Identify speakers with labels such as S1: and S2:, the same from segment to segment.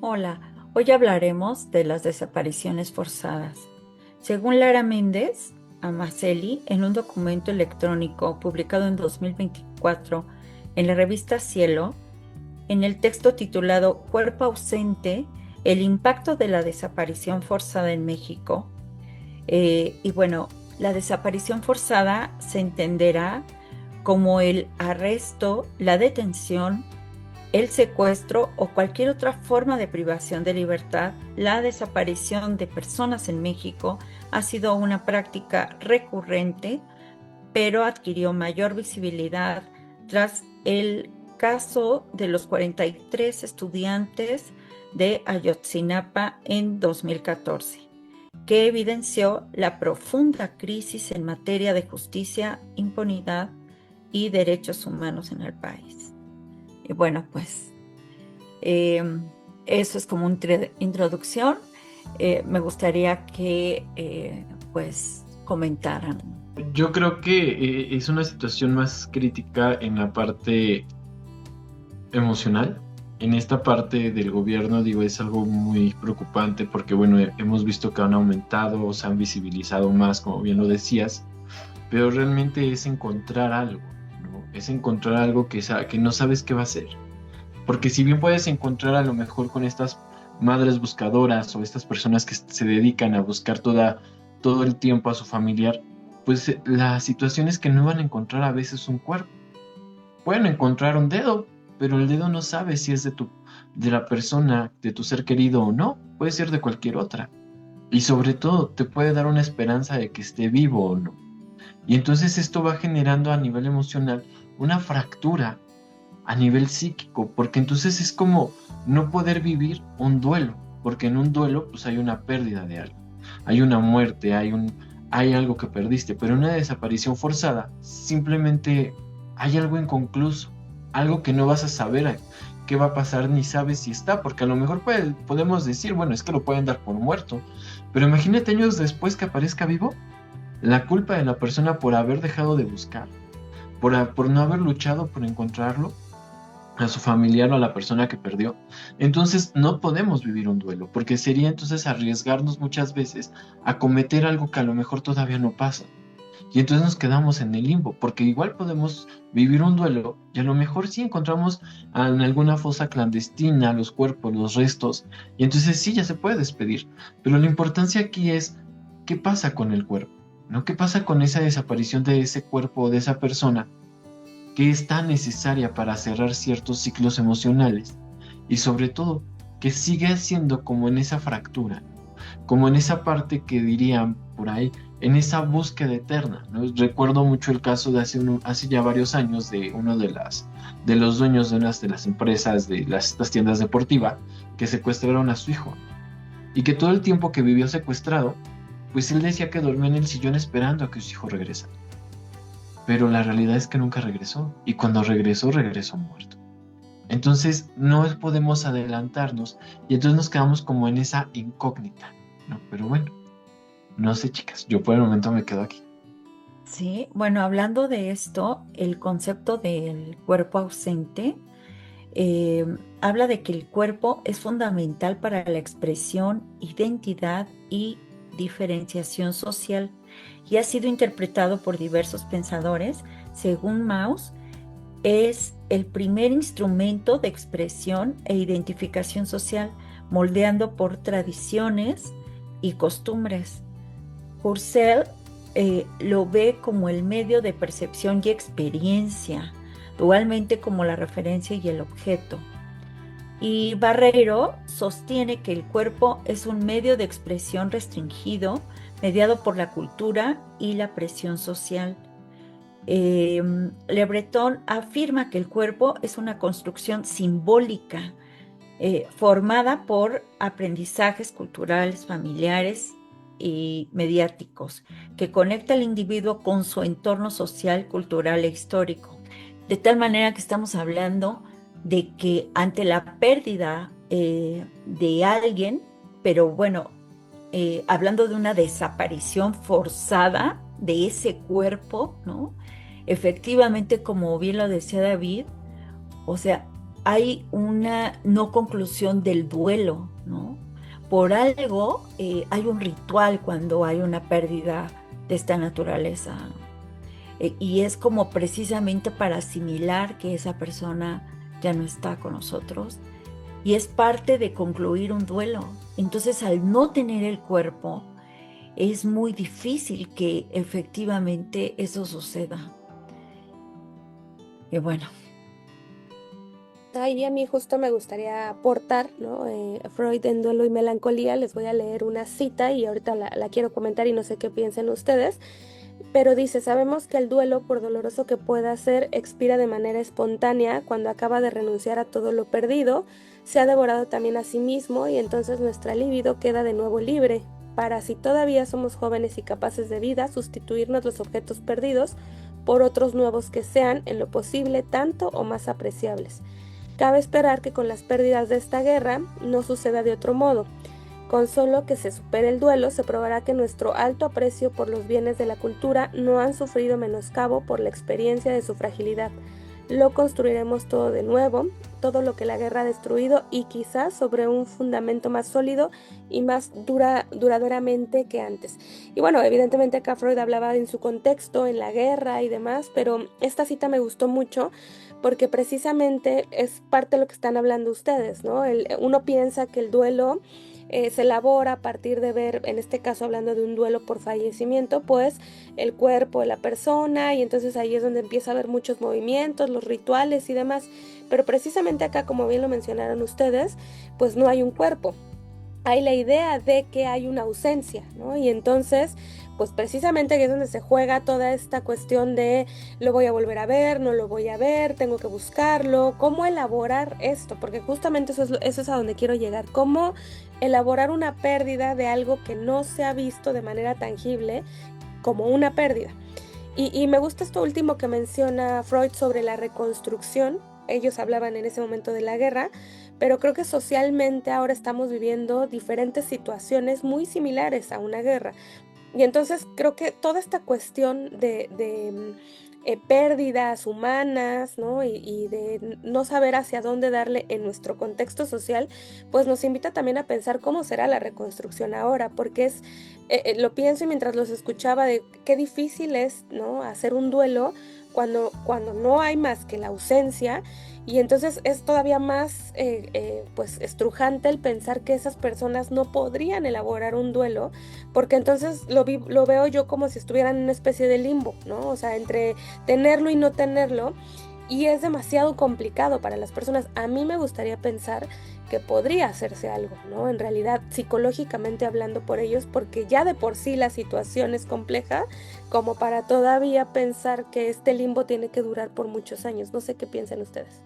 S1: Hola, hoy hablaremos de las desapariciones forzadas. Según Lara Méndez Amaceli, en un documento electrónico publicado en 2024 en la revista Cielo, en el texto titulado Cuerpo ausente, el impacto de la desaparición forzada en México. Y bueno, la desaparición forzada se entenderá como el arresto, la detención, el secuestro o cualquier otra forma de privación de libertad. La desaparición de personas en México ha sido una práctica recurrente, pero adquirió mayor visibilidad tras el caso de los 43 estudiantes de Ayotzinapa en 2014, que evidenció la profunda crisis en materia de justicia, impunidad y derechos humanos en el país. Y bueno, pues eh, eso es como una introducción. Me gustaría que pues comentaran.
S2: Yo creo que es una situación más crítica en la parte emocional. En esta parte del gobierno, digo, es algo muy preocupante porque, bueno, hemos visto que han aumentado o se han visibilizado más, como bien lo decías, pero realmente es encontrar algo, ¿no? Es encontrar algo que no sabes qué va a ser. Porque si bien puedes encontrar a lo mejor con estas madres buscadoras o estas personas que se dedican a buscar todo el tiempo a su familiar, pues la situación es que no van a encontrar a veces un cuerpo. Pueden encontrar un dedo, pero el dedo no sabe si es de la persona, de tu ser querido o no. Puede ser de cualquier otra. Y sobre todo, te puede dar una esperanza de que esté vivo o no. Y entonces esto va generando a nivel emocional una fractura a nivel psíquico, porque entonces es como no poder vivir un duelo, porque en un duelo pues hay una pérdida de algo, hay una muerte, hay algo que perdiste, pero en una desaparición forzada simplemente hay algo inconcluso, algo que no vas a saber qué va a pasar ni sabes si está, porque a lo mejor podemos decir, bueno, es que lo pueden dar por muerto, pero imagínate años después que aparezca vivo, la culpa de la persona por haber dejado de buscar, por no haber luchado por encontrarlo a su familiar o a la persona que perdió. Entonces no podemos vivir un duelo, porque sería entonces arriesgarnos muchas veces a cometer algo que a lo mejor todavía no pasa. Y entonces nos quedamos en el limbo, porque igual podemos vivir un duelo y a lo mejor sí encontramos en alguna fosa clandestina los cuerpos, los restos, y entonces sí ya se puede despedir. Pero la importancia aquí es qué pasa con el cuerpo, ¿no? ¿Qué pasa con esa desaparición de ese cuerpo o de esa persona que es tan necesaria para cerrar ciertos ciclos emocionales y sobre todo que sigue siendo como en esa fractura, como en esa parte que dirían por ahí, en esa búsqueda eterna, ¿no? Recuerdo mucho el caso de hace ya varios años de uno de los dueños de unas de las empresas de estas tiendas deportivas que secuestraron a su hijo y que todo el tiempo que vivió secuestrado, pues él decía que dormía en el sillón esperando a que su hijo regresara, pero la realidad es que nunca regresó y cuando regresó, regresó muerto. Entonces no podemos adelantarnos y entonces nos quedamos como en esa incógnita, ¿no? Pero bueno, no sé, chicas, yo por el momento me quedo aquí.
S1: Sí, bueno, hablando de esto, el concepto del cuerpo ausente eh, habla de que el cuerpo es fundamental para la expresión, identidad y diferenciación social y ha sido interpretado por diversos pensadores. Según Mauss, es el primer instrumento de expresión e identificación social, moldeando por tradiciones y costumbres. Purcell lo ve como el medio de percepción y experiencia, igualmente como la referencia y el objeto. Y Barreiro sostiene que el cuerpo es un medio de expresión restringido, mediado por la cultura y la presión social. Le Breton afirma que el cuerpo es una construcción simbólica formada por aprendizajes culturales, familiares y mediáticos, que conecta al individuo con su entorno social, cultural e histórico. De tal manera que estamos hablando de que ante la pérdida de alguien, pero bueno, hablando de una desaparición forzada de ese cuerpo, ¿no? Efectivamente, como bien lo decía David, o sea, hay una no conclusión del duelo, ¿no? Por algo hay un ritual cuando hay una pérdida de esta naturaleza, ¿no? Y es como precisamente para asimilar que esa persona ya no está con nosotros y es parte de concluir un duelo. Entonces, al no tener el cuerpo, es muy difícil que efectivamente eso suceda. Y bueno,
S3: Ahí a mí justo me gustaría aportar, ¿no? Freud en Duelo y Melancolía, les voy a leer una cita y ahorita la quiero comentar y no sé qué piensen ustedes, pero dice, sabemos que el duelo, por doloroso que pueda ser, expira de manera espontánea cuando acaba de renunciar a todo lo perdido, se ha devorado también a sí mismo y entonces nuestra libido queda de nuevo libre, para si todavía somos jóvenes y capaces de vida, sustituirnos los objetos perdidos por otros nuevos que sean, en lo posible, tanto o más apreciables. Cabe esperar que con las pérdidas de esta guerra no suceda de otro modo. Con solo que se supere el duelo, se probará que nuestro alto aprecio por los bienes de la cultura no han sufrido menoscabo por la experiencia de su fragilidad. Lo construiremos todo de nuevo, todo lo que la guerra ha destruido y quizás sobre un fundamento más sólido y más duraderamente que antes. Y bueno, evidentemente acá Freud hablaba en su contexto, en la guerra y demás, pero esta cita me gustó mucho porque precisamente es parte de lo que están hablando ustedes, ¿no? Uno piensa que el duelo se elabora a partir de ver, en este caso hablando de un duelo por fallecimiento, pues el cuerpo de la persona y entonces ahí es donde empieza a haber muchos movimientos, los rituales y demás, pero precisamente acá, como bien lo mencionaron ustedes, pues no hay un cuerpo. Hay la idea de que hay una ausencia, ¿no? Y entonces, pues precisamente aquí es donde se juega toda esta cuestión de lo voy a volver a ver, no lo voy a ver, tengo que buscarlo, cómo elaborar esto, porque justamente eso es a donde quiero llegar, cómo elaborar una pérdida de algo que no se ha visto de manera tangible como una pérdida. Y me gusta esto último que menciona Freud sobre la reconstrucción. Ellos hablaban en ese momento de la guerra, pero creo que socialmente ahora estamos viviendo diferentes situaciones muy similares a una guerra. Y entonces creo que toda esta cuestión de pérdidas humanas, ¿no? Y de no saber hacia dónde darle en nuestro contexto social, pues nos invita también a pensar cómo será la reconstrucción ahora, porque lo pienso y mientras los escuchaba de qué difícil es, ¿no? Hacer un duelo cuando no hay más que la ausencia. Y entonces es todavía más pues estrujante el pensar que esas personas no podrían elaborar un duelo, porque entonces lo veo yo como si estuvieran en una especie de limbo, ¿no? O sea, entre tenerlo y no tenerlo, y es demasiado complicado para las personas. A mí me gustaría pensar que podría hacerse algo, ¿no? En realidad, psicológicamente hablando por ellos, porque ya de por sí la situación es compleja, como para todavía pensar que este limbo tiene que durar por muchos años. No sé qué piensan ustedes.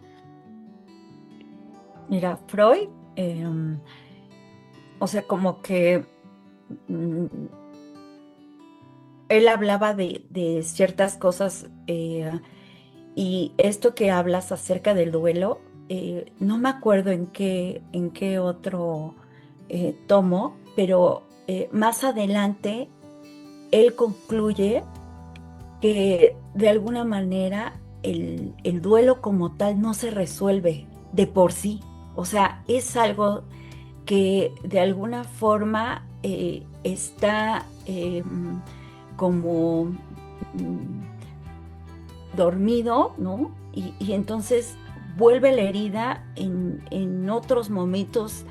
S1: mira, Freud, o sea, como que mm, él hablaba de ciertas cosas y esto que hablas acerca del duelo, no me acuerdo en qué otro tomo, pero más adelante él concluye que de alguna manera el duelo como tal no se resuelve de por sí. O sea, es algo que de alguna forma está como dormido, ¿no? Y entonces vuelve la herida en otros momentos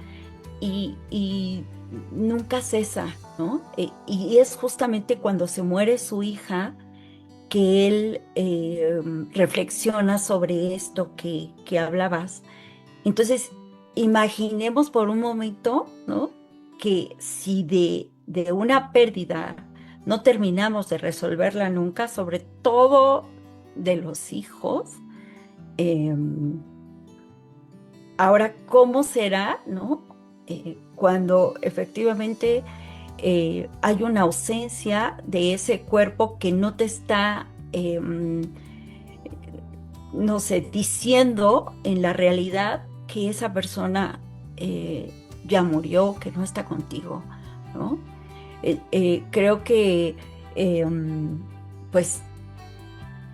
S1: y nunca cesa, ¿no? Y es justamente cuando se muere su hija que él reflexiona sobre esto que hablabas. Entonces, imaginemos por un momento, ¿no? Que si de una pérdida no terminamos de resolverla nunca, sobre todo de los hijos, ahora, ¿cómo será, ¿no? Cuando efectivamente hay una ausencia de ese cuerpo que no te está, no sé, diciendo en la realidad que esa persona ya murió, que no está contigo, ¿no? Creo que, pues,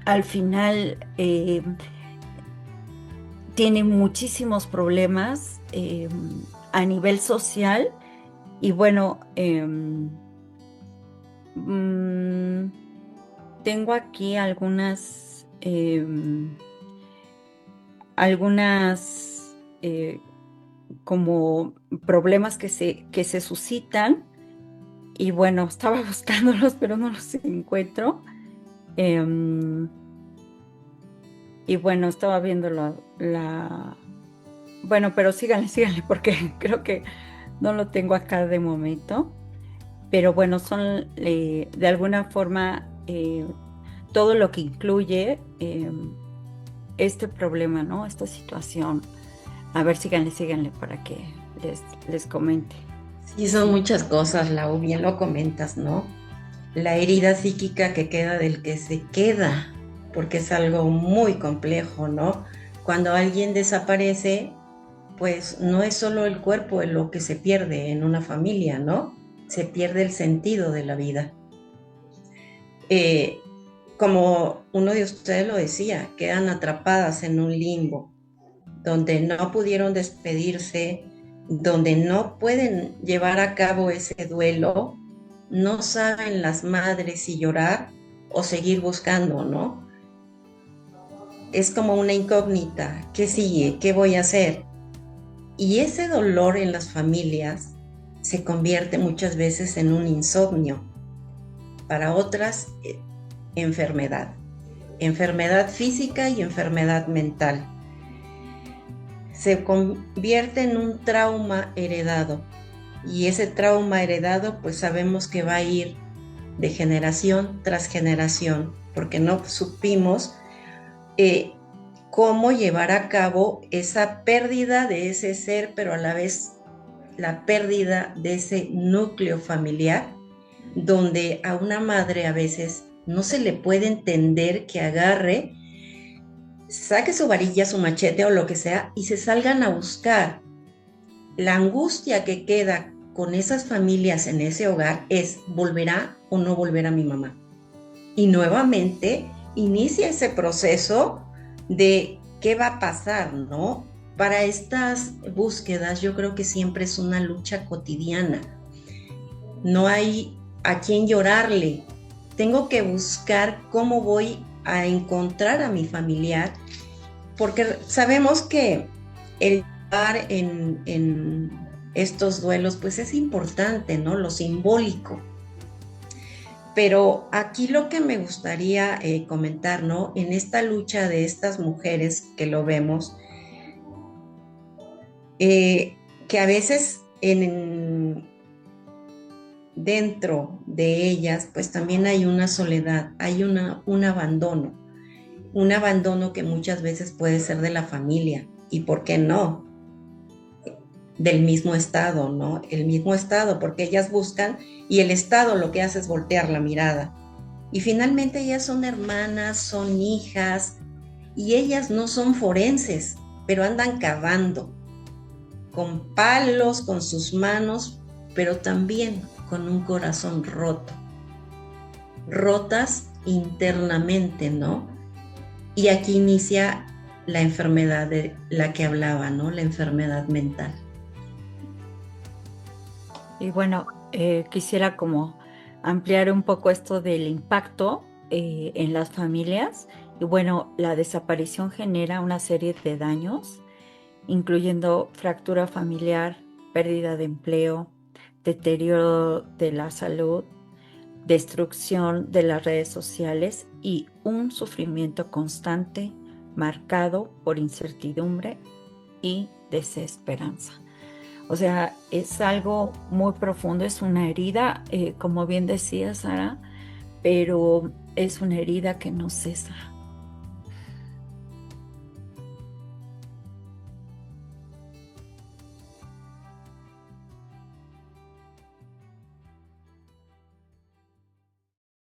S1: al final tiene muchísimos problemas a nivel social y bueno, mm, tengo aquí algunas como problemas que se suscitan y bueno, estaba buscándolos pero no los encuentro. Em, y bueno, estaba viendo bueno, pero síganle porque creo que no lo tengo acá de momento. Pero bueno, son de alguna forma todo lo que incluye este problema, ¿no? Esta situación. A ver, síganle para que les comente.
S4: Sí, son muchas cosas, Lau, bien lo comentas, ¿no? La herida psíquica que queda del que se queda, porque es algo muy complejo, ¿no? Cuando alguien desaparece, pues no es solo el cuerpo lo que se pierde en una familia, ¿no? Se pierde el sentido de la vida. Como uno de ustedes lo decía, quedan atrapadas en un limbo, donde no pudieron despedirse, donde no pueden llevar a cabo ese duelo, no saben las madres si llorar o seguir buscando, ¿no? Es como una incógnita, ¿qué sigue? ¿Qué voy a hacer? Y ese dolor en las familias se convierte muchas veces en un insomnio, para otras enfermedad física y enfermedad mental. Se convierte en un trauma heredado y ese trauma heredado pues sabemos que va a ir de generación tras generación porque no supimos cómo llevar a cabo esa pérdida de ese ser, pero a la vez la pérdida de ese núcleo familiar, donde a una madre a veces no se le puede entender que agarre, saque su varilla, su machete o lo que sea y se salgan a buscar. La angustia que queda con esas familias en ese hogar es: ¿volverá o no volverá mi mamá? Y nuevamente inicia ese proceso de qué va a pasar, ¿no? Para estas búsquedas yo creo que siempre es una lucha cotidiana. No hay a quién llorarle. Tengo que buscar cómo voy a encontrar a mi familiar, porque sabemos que el llevar en estos duelos pues es importante, ¿no? Lo simbólico. Pero aquí lo que me gustaría comentar, ¿no? En esta lucha de estas mujeres que lo vemos, que a veces dentro de ellas, pues también hay una soledad, hay un abandono que muchas veces puede ser de la familia, y ¿por qué no? Del mismo Estado, ¿no? El mismo Estado, porque ellas buscan y el Estado lo que hace es voltear la mirada. Y finalmente ellas son hermanas, son hijas, y ellas no son forenses, pero andan cavando con palos, con sus manos, pero también con un corazón roto, rotas internamente, ¿no? Y aquí inicia la enfermedad de la que hablaba, ¿no? La enfermedad mental.
S1: Y bueno, quisiera como ampliar un poco esto del impacto en las familias. Y bueno, la desaparición genera una serie de daños, incluyendo fractura familiar, pérdida de empleo, deterioro de la salud, destrucción de las redes sociales y un sufrimiento constante marcado por incertidumbre y desesperanza. O sea, es algo muy profundo, es una herida, como bien decía Sara, pero es una herida que no cesa.